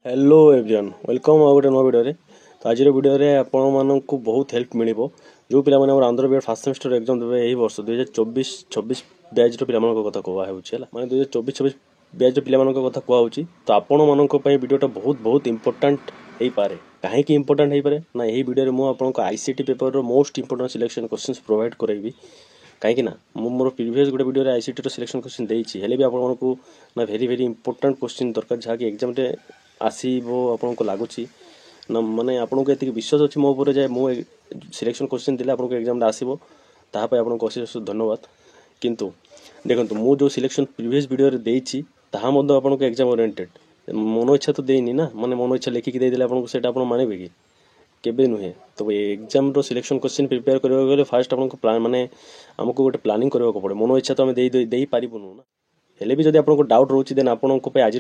Hello everyone welcome आ गोटे नुआ video. तो आज भिडियो आपण बहुत हेल्प मिल जो पिला Andhra B first semester exam देवे यही वर्ष 2024-26 बैच पिला कथा कहूँ माने 2024-26 बैच पिला कथा कहूँ। तो आपण मानी भिडियोटा बहुत बहुत इंपोर्टाट हो पारे कहीं इंपोर्टाट हो पारे ना यही भिडियो मुझे ICT paper most important selection questions provide करेबी कहीं मोर प्रीवियस गोटे भिडियो आईसीटी सिलेक्शन क्वेश्चन देती है भी आपको ना भेरी भेरी इंपोर्टाट क्वेश्चन दरकार जहाँकि एग्जाम आसो आपको लगुच ना माने आपको ये विश्वास अच्छी मो ऊपर जाए मुझे सिलेक्शन क्वेश्चन देले आपको एग्जाम आसो तापाई आपको अशेष धन्यवाद। किंतु देखो मु जो सिलेक्शन प्रीवियस वीडियो देती आपको एग्जाम ओरिएंटेड मन इच्छा तो देनी ना माने मन इच्छा लिखिकी देदेले आपको मानवे कि केबे नुहे। तो एग्जाम रो सिलेक्शन क्वेश्चन प्रिपेयर करबा गले फास्ट आपको प्लान माने हमको गोटे प्लानिंग करबा को पड़े मन इच्छा तो आम दे पारिबुनु ना हेले भी जब आपको डाउट रोचे देन आपको आज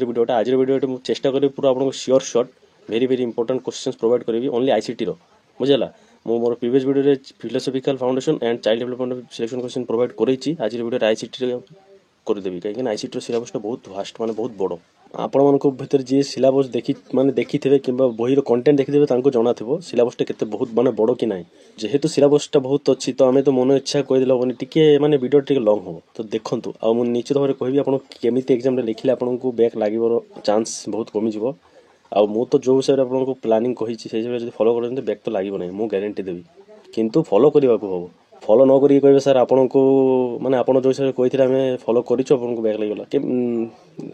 वीडियो चेष्टा करी पूरा आपको sure short very very important questions provide करी ओनली आईसीटी रो बुझेला मोर previous video philosophical foundation and child development selection question provide करेछि आज वीडियो आईसीटी करदेवी कहीं आईसीटी सिलेबस बहुत भास्ट माने बहुत बड़ आपण भर जी सिलेबस देखी माने देखी थे कि बहीर कंटेंट देखी थे जना थो सिलेबसटा केते बहुत माने बड़ कि ना जेहेतु सिलेबसटा बहुत अच्छी तो आम तो मन इच्छा कहीदेल हेनी टी माने वीडियो टे लंग हम तो देखूँ आ मुझे निश्चित भाव कहबी आप केमी एग्जाम लिखिले आपको बैक लगे चांस बहुत कमिज आ मु तो जो हिसाब से आपको प्लानिंग कही से हिसाब से फॉलो करते बैक तो लगे ना मुझे ग्यारंटी देवी किंतु फॉलो करने को हम फॉलो न करी कहे सर आपन को माने आपन जो हिसाब से कही आम फॉलो करूँ आपको बैक लगेगा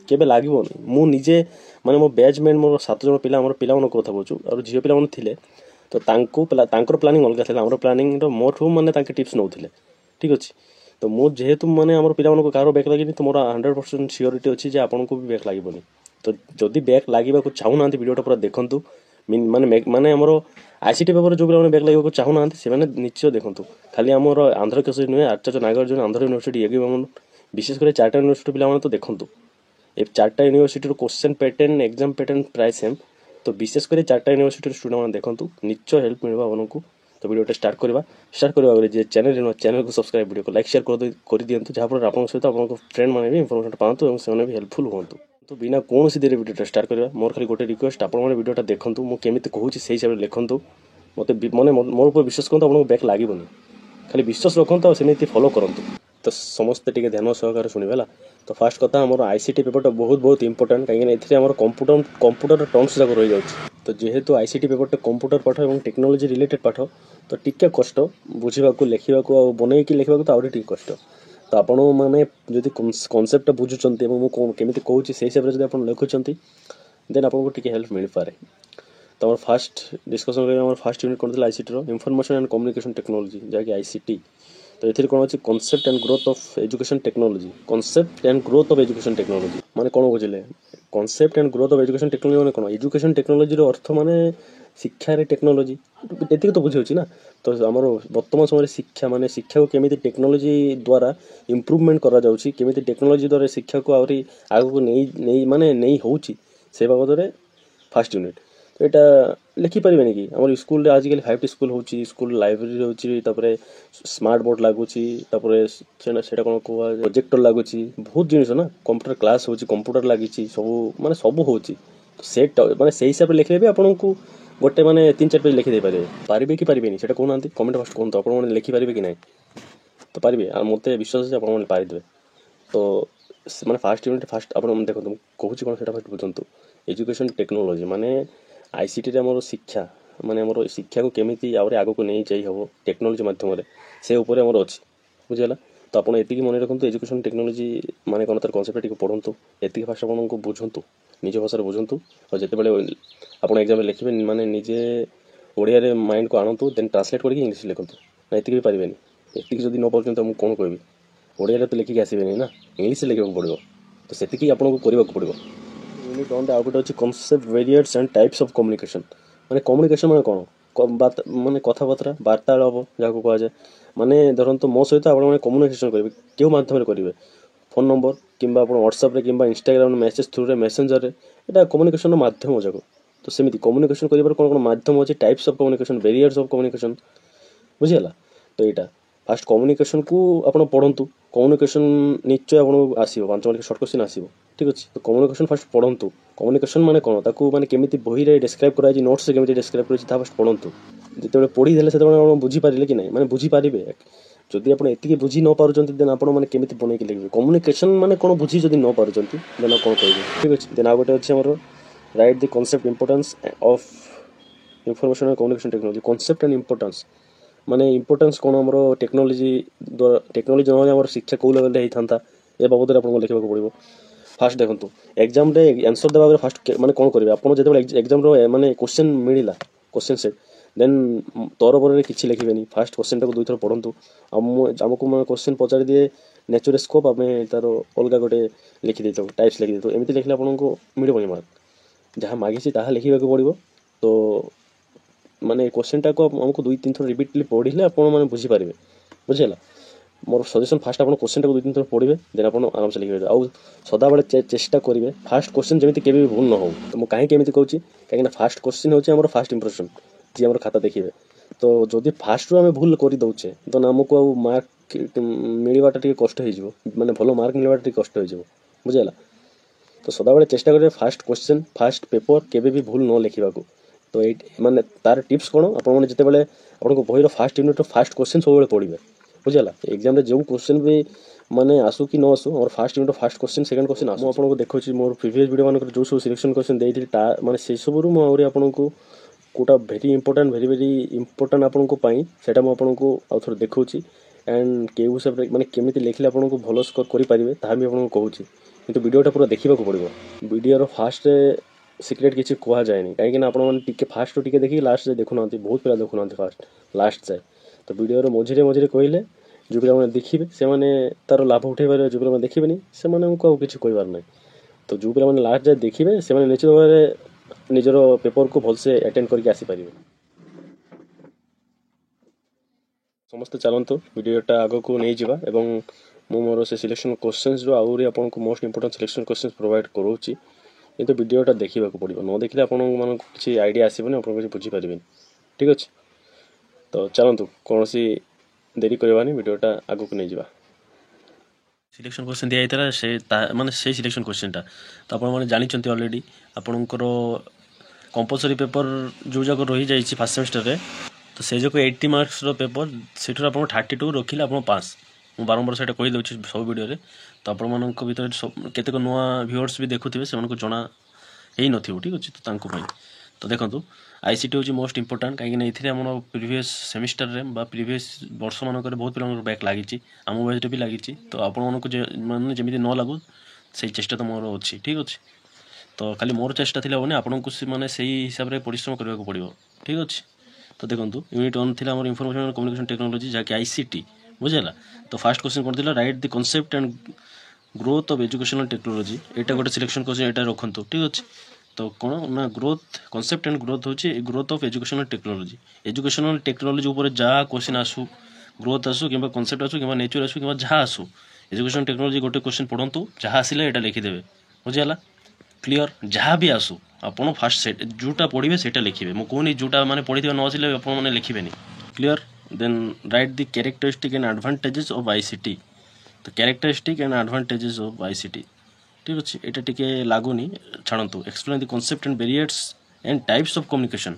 केबे लागोनी मु निजे माने मो बैचमेट मोर 7 जन पिला पिला कथा कहूँ और झील पिला थे तो प्लानिंग अलग था प्लानिंग मोठू माने टिप्स नौले ठीक अच्छे। तो मुझे जेहेतु माने पिला कह बैक लगे तो मोर 100% सियोरिटी अच्छी आपको भी बैक लगे तो जदि बैक लगे चाहूना भिडियोटा पूरा देखूँ माने माने आईसीटी पेपर जो पिला बैक लगे चाहूना से निश्चय देखूँ खाली आमर आंध्र केसरी नुहे आचार्य नागार्जुन आंध्र यूनिवर्सिटी ये विशेषकर 4टा यूनिवर्सिटी पिला तो देखूँ ए 4टा university question pattern exam pattern प्राय सेम तो विशेषकर 4टा यूनिवर्सिटी स्टूडेंट मैंने देखूँ निश्चय हेल्प मिलवा आपको। तो वीडियो स्टार्ट करवा चैनल को सब्सक्राइब वीडियो को लाइक शेयर कर दिंतु जहाँफल आप सहित आप फ्रेंड मैंने भी इनफर्मेशन पाँच और भी हेल्पफुल हूँ। तो बिना कौन सी देरी वीडियो स्टार्ट करवा मोर खाली गोटे रिक्वेस्ट आप वीडियोटा देखूँ मुझे कहूँ से हिसाब से लिखूँ मत मैंने मोर ऊपर विश्वास करूँ आपको बैक लगे खाली विश्वास रखुँ सेमती फॉलो करूँ। तो समस्ते टे ध्यान सहकार शुणा। तो फास्ट कथा आम आईसीटी पेपर बहुत बहुत इंपोर्टेंट कहीं कंप्यूटर टर्म्स जाक रही जाए तो जेहेतु आईसीटी पेपर कंप्यूटर पाठ और टेक्नोलोजी रिलेटेड पाठ तो टिके कष्ट बुझा लिखा बनईकी लिखा तो आउरी टिके कष्ट। तो आपण मैंने जदि कनसेप्ट बुझुंट केमी कहूँ से हिसाब से आप लिखुंट देन आपको टिके हेल्प मिल पारे। तो आम फास्ट डिस्कसन कर फास्ट यूनिट कौन ICT information and communication technology जहाँकि आईसीटी। तो ये कौन अच्छे concept and growth of education technology concept and growth of education technology माने कौन बुझे concept and growth of education technology माने कौन एजुकेशन टेक्नोलॉजी अर्थ माने शिक्षा रे टेक्नोलॉजी ये तो बुझे ना। तो आम वर्तमान समय शिक्षा माने शिक्षा को केमी टेक्नोलॉजी द्वारा इम्प्रूवमेंट करा जाउछि केमी टेक्नोलॉजी द्वारा शिक्षा को आहरी आगको नहीं माने नहीं होउछि से बाबद में फास्ट यूनिट। तो यहाँ लिखिपारे कि आम स्कूल आजिकल 5टी स्कूल हो school library hopper smart board लगुच से कौन कह प्रोजेक्टर लगुच बहुत जिन ना कंप्यूटर क्लास हो कंप्यूटर लगी सब माने सब हो से माने से हिसाब से लिखले भी आपको गोटे माने 3-4 पेज लिखिदे पारे कि पारे से कहना कमेंट फास्ट कहते आप लिखिपारे कि ना तो पारे मत विश्वास आप पारिदे। तो माने फास्ट यूनिट फास्ट आप देखो कहूँ कौन से फास्ट बुझुँ एजुकेशन टेक्नोलॉजी माने आईसीटी आम शिक्षा माने आम शिक्षा को केमी आगे को नहीं चाहिए हम टेक्नोलॉजी मध्यम से उपर आमर अच्छी बुझेगा। तो आपड़ ये मन रखुँ एजुकेशन टेक्नोलॉजी माने कौन तार कनसेप्ट पढ़ु ये फास्ट आपको बुझुँ निज भाषा बुझुँ और जिते आप एग्जाम लिखे माने निजे ओडिया माइंड को आणतु देन ट्रांसलेट करके इंग्लिश लिखुँ ना ये भी पारे ये जब न पार्टी तो मुझे कौन कहबी ओडिया तो लिखिक आसबे ना इंग्लिश लिखा पड़ो तो से आपको करने को पड़ो। यूनिट वन आउ गोटे अच्छे concept varieties and types of communication माने कम्युनिकेशन माने कौन माने कथबार्ता वार्तालाप जहाँ कह जाए माने धरत मो सहित आप कम्युनिकेशन करेंगे क्यों माध्यम करेंगे फोन नंबर कि व्हाट्सएप कि इंस्टाग्राम मेसेज थ्रू रे मेसेंजर यहाँ कम्युनिकेशन माध्यम जाक। तो सेमती कम्युनिकेशन कौन कौन माध्यम अच्छे types of communication varieties of communication बुझीगला। तो यहाँ फास्ट कम्युनिकेशन को आप पढ़ु कम्युनिकेशन निश्चय आप आसो 5 मार्क शॉर्ट क्वेश्चन आसो ठीक अच्छे। तो कम्युनिकेशन फास्ट पढ़ु कम्युनिकेशन माने कौन ताकू माने केमिति बही रे डिस्क्राइब कराई नोट्स केमिति डिस्क्राइब कराई ता फर्स्ट पढंतु जेतेबेले पढी देले सेतेबेले आपण बुझी पारिले कि नहीं माने बुझी पारिबे जदि आपण एतिकी बुझी न पारुचंती देन आपण माने केमिति बनै कि लिखबे कम्युनिकेशन माने कोन बुझी जदि न पारुचंती देन कोन कहबे ठीक अछि देन आ गोटे अछि हमर right the concept importance of information and communication technology concept and importance माने इंपोर्टेंस कोन हमर टेक्नोलॉजी न हमर शिक्षा को लेवल रे हे थांता ए बाबद रे आपण लिखबा को पड़िबो फास्ट देखंतु एग्जाम रे आंसर देबा बेले फास्ट माने कोन करबे आपण जेते एग्जाम रो माने क्वेश्चन मिलिला क्वेश्चन सेट देन तोर पर किछि लिखिबेनी फास्ट क्वेश्चन टाको दुई थर पढंतु हमको माने क्वेश्चन पचारि दिए नेचर स्कोप आमे तारो अलगा गोटे लिखि देतो टाइप्स लिखि देतो एमिति लिखले आपनको मिलबोनी मार्क जहां मागिछि ताहा लिखिबा को पड़िबो तो माने क्वेश्चन टाको हमको दुई तीन थर रिपीटली पढिले आपण माने बुझी पारिबे बुझिला मोर सजेशन फास्ट आपण क्वेश्चन टाको दुई तीन थर पढिबे देन आपण आराम से लिखिबे आ सदा बेले चेष्टा करिवे फास्ट क्वेश्चन जेमिति केबे भूल न हो तो मो काहे केमिति कहूची काहे ना फास्ट क्वेश्चन होची हमर फास्ट इंप्रेशन जी हमर खाता देखिबे तो जदि फास्ट रो हमें भूल करि दउचे तो हमको आ मार्क मिलवाटा टिके कष्ट हो जिवो माने भलो मार्क मिलवाटा टिके कष्ट हो जिवो बुझिला तो सदा बेले चेष्टा करिवे फास्ट क्वेश्चन फास्ट पेपर केबे भी भूल न लिखिबा को तो ए माने तार टिप्स कोन आपण माने जते बेले आपण को बहिरो फास्ट यूनिट रो फास्ट क्वेश्चन सब बेले पढिबे बुझिला एग्जाम रे जो क्वेश्चन भी माने आसु कि न आसु और fast unit fast question second question आसु आपण को देखौची मोर प्रीवियस वीडियो मानकर जो सब सिलेक्शन क्वेश्चन देइथि माने से सब रु म और आपण को कोटा भेरी इंपोर्टेंट आपण को पाई सेटा म आपण को आउथर देखौची एंड केउ सब माने केमिति लेखिले आपण को भलो स्कोर करि पारिबे ता हम आपण को कहूची किंतु वीडियोटा पूरा देखिबा को पड़िबो वीडियो रो फास्ट सिक्रेट किछि कोहा जायनी काहे कि आपण माने टिके फास्ट टिके देखि लास्ट जे देखु नांती बहुत पिला देखु नांती फास्ट लास्ट जाय तो वीडियो रो मझिरे मझिरे कहिले जो पिला माने देखिबे से माने तार लाभ उठै बारे जो पिला माने देखिबेनी से माने को किछि कहबार नै तो जो पिला माने लास्ट जाय देखिबे से माने निश्चित भाबरे निजरो पेपर को भल से अटेंड करके आसी पारिबे समस्त चलंतु वीडियोटा आगो को नै जिबा एवं मो मोर से सिलेक्शन क्वेश्चंस जो आउरी आपन को most important selection questions provide करूची ये तो वीडियोटा देखिबा को पड़िबो न देखिले आपन मन किछि आईडिया आसीबनी आपन किछि बुझी पारिबेनी ठीक अछि तो चलंतु कोनसी देरी करबानी वीडियोटा आगो को नै जिबा सिलेक्शन क्वेश्चन दिया आइतला से माने से सिलेक्शन क्वेश्चनटा तो आपण माने जानि चंती ऑलरेडी आपनकर कंपलसरी पेपर जो जगह रही जाई छि फर्स्ट सेमेस्टर रे तो से जो 80 मार्क्स रो पेपर सेठर आपण 32 रखिले आपण पास मु बारंबार सेटा कहि दउछि सब वीडियो रे तो आपण मानक भीतर केतेक नुवा व्यूअर्स भी देखुथिबे से मानको जणा हेई नथिबो ठीक अछि तो तांको पई तो देखंतु आईसीटी होची मोस्ट इंपोर्टेंट काहे कि एथिरे हमर प्रीवियस सेमेस्टर रे बा प्रीवियस वर्ष मानक रे बहुत पिलांकर बैक लागि छि आमो बैच रे भी लागि छि तो आपण मानको माने जेमिति न लागु से चेष्टा तो मोर अछि ठीक अछि तो खाली मोर चेष्टा थिला होने आपण को माने सही हिसाब रे परिश्रम करबा को पड़िबो ठीक अछि तो देखंतु यूनिट 1 थिला हमर इंफॉर्मेशन एंड कम्युनिकेशन टेक्नोलॉजी जाके आईसीटी बुझला तो फर्स्ट क्वेश्चन कोन थिला write the concept and growth of educational technology एटा गोटे सिलेक्शन क्वेश्चन एटा रखंतु ठीक अछि तो कोन ना ग्रोथ कांसेप्ट एंड ग्रोथ होची ग्रोथ ऑफ एजुकेशनल टेक्नोलॉजी ऊपर जा क्वेश्चन आसु ग्रोथ आसु किबा कांसेप्ट आसु किबा नेचर आसु किबा जा आसु एजुकेशनल टेक्नोलॉजी गोटे क्वेश्चन पढंतु जहा आसिले एटा लिखि देबे बुझियाला क्लियर जहाँ भी आसु आपण फास्ट सेट जोटा पढ़िबे सेटा लिखिबे मो कोनी जोटा माने पढ़िथिबा न आसिले आपण माने लिखिबेनी clear then write the characteristic and advantages of ICT तो characteristic and advantages of ICT ठीक अछि एटा टिके लागुनी छाणंतु explain the concept and varieties and types of communication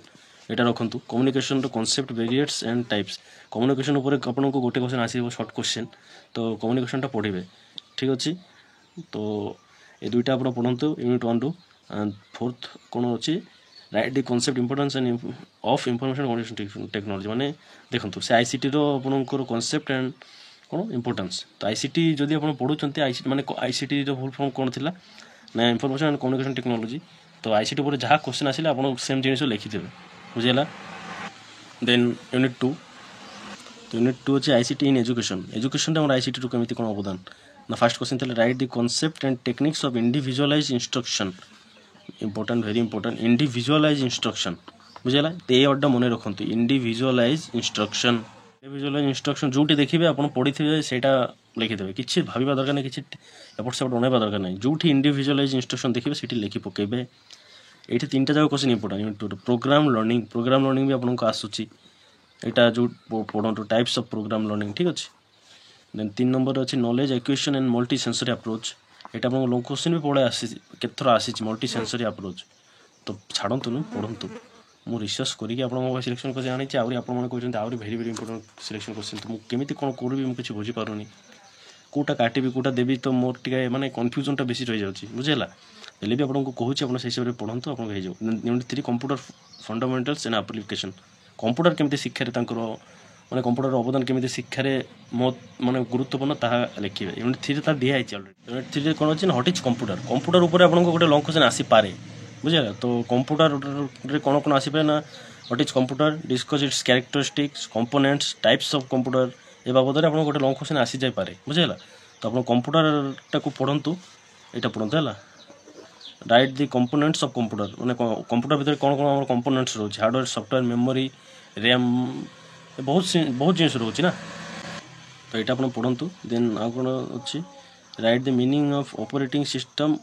एटा रखंतु कम्युनिकेशन रो concept varieties and types communication ऊपर आपण को गोटे क्वेश्चन आसीबो शॉर्ट क्वेश्चन तो कम्युनिकेशन टा पढ़िबे ठीक अछि तो ए दुईटा आपण पढंतु यूनिट 1 रु एंड फोर्थ कोन अछि right the concept importance end of information communication technology माने देखंतु से आईसीटी रो आपनकर कांसेप्ट एंड कोन इंपोर्टेंस तो आईसीटी जदि आपण पढुचंती आईसीटी माने आईसीटी रो फुल फॉर्म कोन थिला ना इंफॉर्मेशन एंड कम्युनिकेशन टेक्नोलॉजी तो आईसीटी पर जहा क्वेश्चन आसिला आपण सेम जिनिस लिखि देबे बुझिला देन यूनिट 2 अछि आईसीटी इन एजुकेशन रे आईसीटी रो केमिति कोन अवदान ना फर्स्ट क्वेश्चन थिला write the concept and techniques of individualized instruction important very important individualized instruction बुझिला ते वर्ड मने रखंतु इंडिविजुअलाइज्ड इंस्ट्रक्शन जोटी देखिबे आपण पढिथिबे सेटा लिखि देबे किछि भाबिबा दरकार नै किछि एपट सेपट ओनेबा दरकार नै जोटी इंडिविजुअलाइज्ड इंस्ट्रक्शन देखिबे सेठी लिखि पकेबे एठी तीनटा जाक क्वेश्चन इंपोर्टेंट प्रोग्राम लर्निंग भी आपण को आसुची एटा जो पढंतु टाइप्स ऑफ प्रोग्राम लर्निंग ठीक अछि देन 3 नंबर अछि knowledge acquisition and multi sensory approach ଏଇଟା ଆପଣଙ୍କୁ ଲଙ୍ଗ କ୍ୱେଶ୍ଚିନ୍ ବି ପଳେଇ ଆସିଛି, କେତେଥର ଆସିଛି ମଲ୍ଟି ସେନ୍ସରୀ ଆପ୍ରୋଚ୍। ତ ଛାଡ଼ନ୍ତୁନି, ପଢ଼ନ୍ତୁ। ମୁଁ ରିସର୍ଚ୍ଚ କରିକି ଆପଣଙ୍କ ସିଲେକ୍ସନ୍ କରି ଆଣିଛି। ଆହୁରି ଆପଣମାନେ କହୁଛନ୍ତି ଆହୁରି very very important selection question. ତ ମୁଁ କେମିତି କ'ଣ କରିବି ମୁଁ କିଛି ବୁଝିପାରୁନି, କେଉଁଟା କାଟିବି କେଉଁଟା ଦେବି। ତ ମୋର ଟିକେ ମାନେ କନଫ୍ୟୁଜନ୍ଟା ବେଶୀ ରହିଯାଉଛି, ବୁଝିହେଲା। ହେଲେ ବି ଆପଣଙ୍କୁ କହୁଛି, ଆପଣ ସେଇ ହିସାବରେ ପଢ଼ନ୍ତୁ, ଆପଣଙ୍କୁ ହେଇଯିବ। Unit 3 computer fundamentals and application. Computer କେମିତି ଶିକ୍ଷାରେ ତାଙ୍କର ମାନେ କମ୍ପ୍ୟୁଟର ଅବଦାନ କେମିତି ଶିକ୍ଷାରେ ମାନେ ଗୁରୁତ୍ୱପୂର୍ଣ୍ଣ ତାହା ଲେଖିବେ। ୟୁନିଟ୍ 3 ତାହା ଦିଆହେଇଛି ଅଲରେଡ଼ି। ୟୁନିଟ୍ 3 କ'ଣ ଅଛି ନା ହ୍ୱାଟ୍ ଇଜ୍ କମ୍ପ୍ୟୁଟର। କମ୍ପ୍ୟୁଟର ଉପରେ ଆପଣଙ୍କୁ ଗୋଟେ ଲଙ୍ଗ କ୍ୱେଶ୍ଚିନ୍ ଆସିପାରେ, ବୁଝିହେଲା। ତ କମ୍ପ୍ୟୁଟରରେ କ'ଣ କ'ଣ ଆସିପାରେ ନା what is computer, discuss its characteristics, components, types of computer. ଏ ବାବଦରେ ଆପଣଙ୍କୁ ଗୋଟେ ଲଙ୍ଗ କ୍ୱେଶ୍ଚିନ୍ ଆସିଯାଇପାରେ, ବୁଝିହେଲା। ତ ଆପଣ କମ୍ପ୍ୟୁଟରଟାକୁ ପଢ଼ନ୍ତୁ, ଏଇଟା ପଢ଼ନ୍ତୁ ହେଲା। Right the components of computer, ମାନେ କମ୍ପ୍ୟୁଟର ଭିତରେ କ'ଣ କ'ଣ ଆମର କମ୍ପୋନେଣ୍ଟସ୍ ରହୁଛି, ହାର୍ଡ଼ୱେର୍, ସଫ୍ଟୱେର୍, ମେମୋରି, ର୍ୟାମ୍, ବହୁତ ଜିନିଷ ରହୁଛି ନା। ତ ଏଇଟା ଆପଣ ପଢ଼ନ୍ତୁ। ଦେନ୍ ଆଉ କ'ଣ ଅଛି, write the meaning of operating system,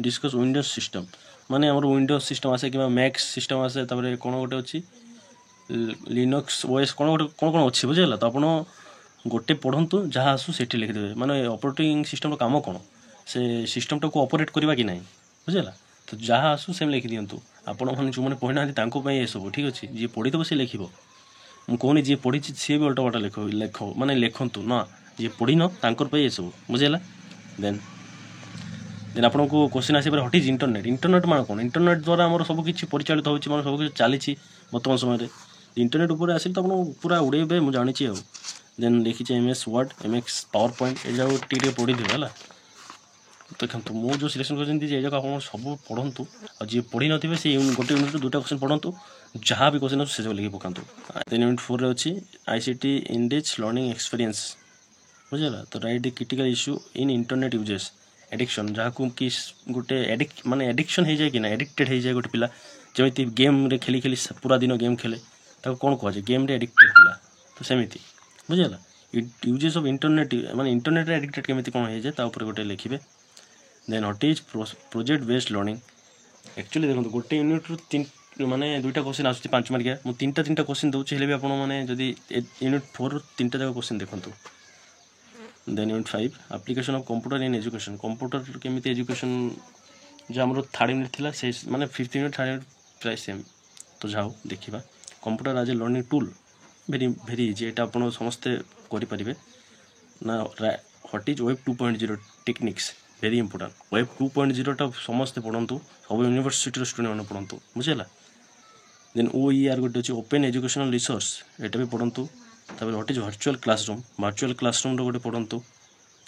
discuss windows system. ମାନେ ଆମର ୱିଣ୍ଡୋଜ୍ ସିଷ୍ଟମ୍ ଆସେ କିମ୍ବା ମ୍ୟାକ୍ ସିଷ୍ଟମ୍ ଆସେ। ତାପରେ କ'ଣ ଗୋଟେ ଅଛି ଲିନକ୍ସ ଓଏସ୍, କ'ଣ ଅଛି, ବୁଝିହେଲା। ତ ଆପଣ ଗୋଟେ ପଢ଼ନ୍ତୁ, ଯାହା ଆସୁ ସେଠି ଲେଖିଦେବେ। ମାନେ ଅପରେଟିଂ ସିଷ୍ଟମ୍ର କାମ କ'ଣ, ସେ ସିଷ୍ଟମ୍ଟାକୁ ଅପରେଟ୍ କରିବା କି ନାହିଁ, ବୁଝିହେଲା। ତ ଯାହା ଆସୁ ସେମିତି ଲେଖିଦିଅନ୍ତୁ। ଆପଣମାନେ ଯେଉଁମାନେ ପଢ଼ିନାହାନ୍ତି ତାଙ୍କ ପାଇଁ ଏସବୁ ଠିକ୍ ଅଛି। ଯିଏ ପଢ଼ିଦେବ ସିଏ ଲେଖିବ। ମୁଁ କହୁନି ଯିଏ ପଢ଼ିଛି ସିଏ ବି ଅଲଟାପାଲଟା ମାନେ ଲେଖନ୍ତୁ ନା। ଯିଏ ପଢ଼ିନ ତାଙ୍କର ପାଇଁ ଏସବୁ, ବୁଝିହେଲା। ଦେନ୍ ଆପଣଙ୍କୁ କ୍ୱେଶ୍ଚିନ୍ ଆସିପାରେ ହ୍ୱାଟ୍ ଇଜ୍ ଇଣ୍ଟରନେଟ୍। ଇଣ୍ଟରନେଟ୍ ମାନେ କ'ଣ? ଇଣ୍ଟରନେଟ୍ ଦ୍ୱାରା ଆମର ସବୁ କିଛି ପରିଚାଳିତ ହେଉଛି, ମାନେ ସବୁ କିଛି ଚାଲିଛି ବର୍ତ୍ତମାନ ସମୟରେ। ଇଣ୍ଟରନେଟ୍ ଉପରେ ଆସିଲେ ତ ଆପଣଙ୍କୁ ପୁରା ଉଡ଼େଇବେ, ମୁଁ ଜାଣିଛି ଆଉ। ଦେନ୍ ଦେଖିଛି MS word, MS PowerPoint, ଏ ଯାକ ଟିକେ ପଢ଼ିଥିବେ ହେଲା। ଦେଖନ୍ତୁ ମୁଁ ଯେଉଁ ସିଲେକ୍ସନ୍ କରିଛନ୍ତି ଏ ଯାକ ଆପଣ ସବୁ ପଢ଼ନ୍ତୁ। ଆଉ ଯିଏ ପଢ଼ିନଥିବେ ସେ ଗୋଟେ ୟୁନିଟ୍ରୁ 2ଟା କ୍ୱେଶ୍ଚିନ୍ ପଢ଼ନ୍ତୁ, ଯାହା ବି କ୍ୱେଶ୍ଚିନ୍ ଅଛି ସେସବୁ ଲେଖି ପକାନ୍ତୁ। ଦେନ୍ ୟୁନିଟ୍ 4ରେ ଅଛି ICT ଇନରିଚ୍ ଲର୍ଣ୍ଣିଂ ଏକ୍ସପିରିଏନ୍ସ, ବୁଝିହେଲା। ତ write the critical issue in internet usages, addiction, ଯାହାକୁ କି ଗୋଟେ ମାନେ ଏଡ଼ିକ୍ସନ୍ ହେଇଯାଏ କି ନା, ଏଡ଼ିକ୍ଟେଡ଼୍ ହେଇଯାଏ ଗୋଟେ ପିଲା। ଯେମିତି ଗେମ୍ରେ ଖେଳି ପୁରା ଦିନ ଗେମ୍ ଖେଳେ, ତାକୁ କ'ଣ କୁହାଯାଏ, ଗେମ୍ରେ ଏଡ଼ିକ୍ଟେଡ଼୍ ପିଲା। ତ ସେମିତି, ବୁଝିହେଲା। ୟୁଜେସ୍ ଅଫ୍ ଇଣ୍ଟରନେଟ୍, ମାନେ ଇଣ୍ଟରନେଟ୍ରେ ଏଡ଼ିକ୍ଟେଡ଼୍ କେମିତି କ'ଣ ହେଇଯାଏ ତା ଉପରେ ଗୋଟେ ଲେଖିବେ। ଦେନ୍ what is project based learning. Actually ଦେଖନ୍ତୁ ଗୋଟେ ୟୁନିଟ୍ରୁ ମାନେ 2ଟା କ୍ୱେଶ୍ଚିନ୍ ଆସୁଛି 5 ମାର୍କିଆ। ମୁଁ 3ଟା କ୍ୱେଶ୍ଚିନ୍ ଦେଉଛି, ହେଲେ ବି ଆପଣ ମାନେ ଯଦି ୟୁନିଟ୍ 4ରୁ 3ଟା ଯାକ କ୍ୱେଶ୍ଚିନ୍ ଦେଖନ୍ତୁ। Then unit 5 application of computer in education. Computer କେମିତି ଏଜୁକେସନ୍, ଯେ ଆମର 3rd ୟୁନିଟ୍ ଥିଲା ସେ ମାନେ 5th ୟୁନିଟ୍ 3rd ୟୁନିଟ୍ ପ୍ରାୟ ସେମ୍। ତ ଯାଉ ଦେଖିବା। Computer as a learning tool, very easy. ଏଇଟା ଆପଣ ସମସ୍ତେ କରିପାରିବେ ନା। What is web 2.0 techniques, very important. Web 2.0ଟା ସମସ୍ତେ ପଢ଼ନ୍ତୁ, ସବୁ ୟୁନିଭର୍ସିଟିର ଷ୍ଟୁଡେଣ୍ଟମାନେ ପଢ଼ନ୍ତୁ, ବୁଝିହେଲା। ଦେନ୍ OER ଗୋଟେ ଅଛି, ଓପେନ୍ ଏଜୁକେସନାଲ୍ ରିସୋର୍ସ, ଏଇଟା ବି ପଢ଼ନ୍ତୁ। ତାପରେ what is virtual classroom, virtual କ୍ଲାସରୁମ୍ର ଗୋଟେ ପଢ଼ନ୍ତୁ।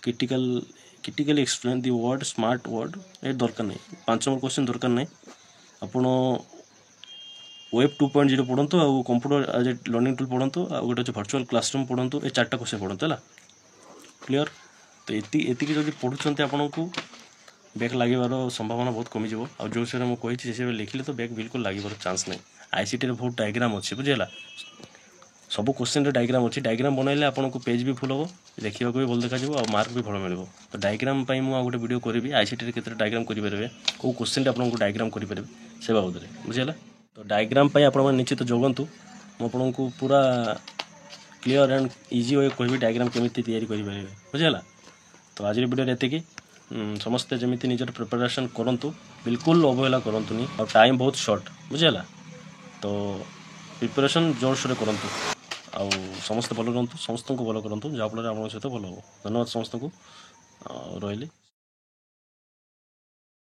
Critically explain the word smart word, ଏ ଦରକାର ନାହିଁ, 5 ନମ୍ବର କ୍ୱେଶ୍ଚିନ୍ ଦରକାର ନାହିଁ। ଆପଣ ୱେବ୍ 2.0 ପଢ଼ନ୍ତୁ, ଆଉ computer as a learning tool ପଢ଼ନ୍ତୁ, ଆଉ ଗୋଟେ ଅଛି ଭର୍ଚୁଆଲ୍ କ୍ଲାସରୁମ୍ ପଢ଼ନ୍ତୁ। ଏ 4ଟା କ୍ୱେଶ୍ଚିନ୍ ପଢ଼ନ୍ତୁ ହେଲା, କ୍ଲିଅର୍। ତ ଏତିକି ଯଦି ପଢ଼ୁଛନ୍ତି ଆପଣଙ୍କୁ ବ୍ୟାକ୍ ଲାଗିବାର ସମ୍ଭାବନା ବହୁତ କମିଯିବ। ଆଉ ଯେଉଁ ହିସାବରେ ମୁଁ କହିଛି ସେ ହିସାବରେ ଲେଖିଲେ ତ ବ୍ୟାକ୍ ବିଲକୁଲ ଲାଗିବାର ଚାନ୍ସ ନାହିଁ। ICTରେ ବହୁତ ଡାଇଗ୍ରାମ୍ ଅଛି, ବୁଝିହେଲା। ସବୁ କ୍ୱେଶ୍ଚିନ୍ରେ ଡାଇଗ୍ରାମ୍ ଅଛି। ଡାଇଗ୍ରାମ୍ ବନାଇଲେ ଆପଣଙ୍କୁ ପେଜ୍ ବି ଫୁଲ୍ ହେବ, ଦେଖିବାକୁ ବି ଭଲ ଦେଖାଯିବ, ଆଉ ମାର୍କ ବି ଭଲ ମିଳିବ। ତ ଡାଇଗ୍ରାମ୍ ପାଇଁ ମୁଁ ଆଉ ଗୋଟେ ଭିଡ଼ିଓ କରିବି, ICTରେ କେତେଟା ଡାଇଗ୍ରାମ୍ କରିପାରିବେ, କେଉଁ କ୍ୱେଶ୍ଚିନ୍ଟା ଆପଣଙ୍କୁ ଡାଇଗ୍ରାମ୍ କରିପାରିବେ ସେ ବାବଦରେ, ବୁଝିହେଲା। ତ ଡାଇଗ୍ରାମ୍ ପାଇଁ ଆପଣମାନେ ନିଶ୍ଚିତ ଜଗନ୍ତୁ। ମୁଁ ଆପଣଙ୍କୁ ପୁରା କ୍ଲିଅର୍ ଆଣ୍ଡ ଇଜି ୱେ କହିବି ଡାଇଗ୍ରାମ୍ କେମିତି ତିଆରି କରିପାରିବେ, ବୁଝିହେଲା। ତ ଆଜିର ଭିଡ଼ିଓରେ ଏତିକି। ସମସ୍ତେ ଯେମିତି ନିଜର ପ୍ରିପାରେସନ୍ କରନ୍ତୁ, ବିଲକୁଲ ଅବହେଳା କରନ୍ତୁନି। ଆଉ ଟାଇମ୍ ବହୁତ ସର୍ଟ, ବୁଝିହେଲା। ତ ପ୍ରିପାରେସନ୍ ଜୋରସୋରରେ କରନ୍ତୁ, ଆଉ ସମସ୍ତେ ଭଲ ରୁହନ୍ତୁ, ସମସ୍ତଙ୍କୁ ଭଲ କରନ୍ତୁ, ଯାହାଫଳରେ ଆପଣଙ୍କ ସହିତ ଭଲ ହେବ। ଧନ୍ୟବାଦ ସମସ୍ତଙ୍କୁ, ରହିଲି।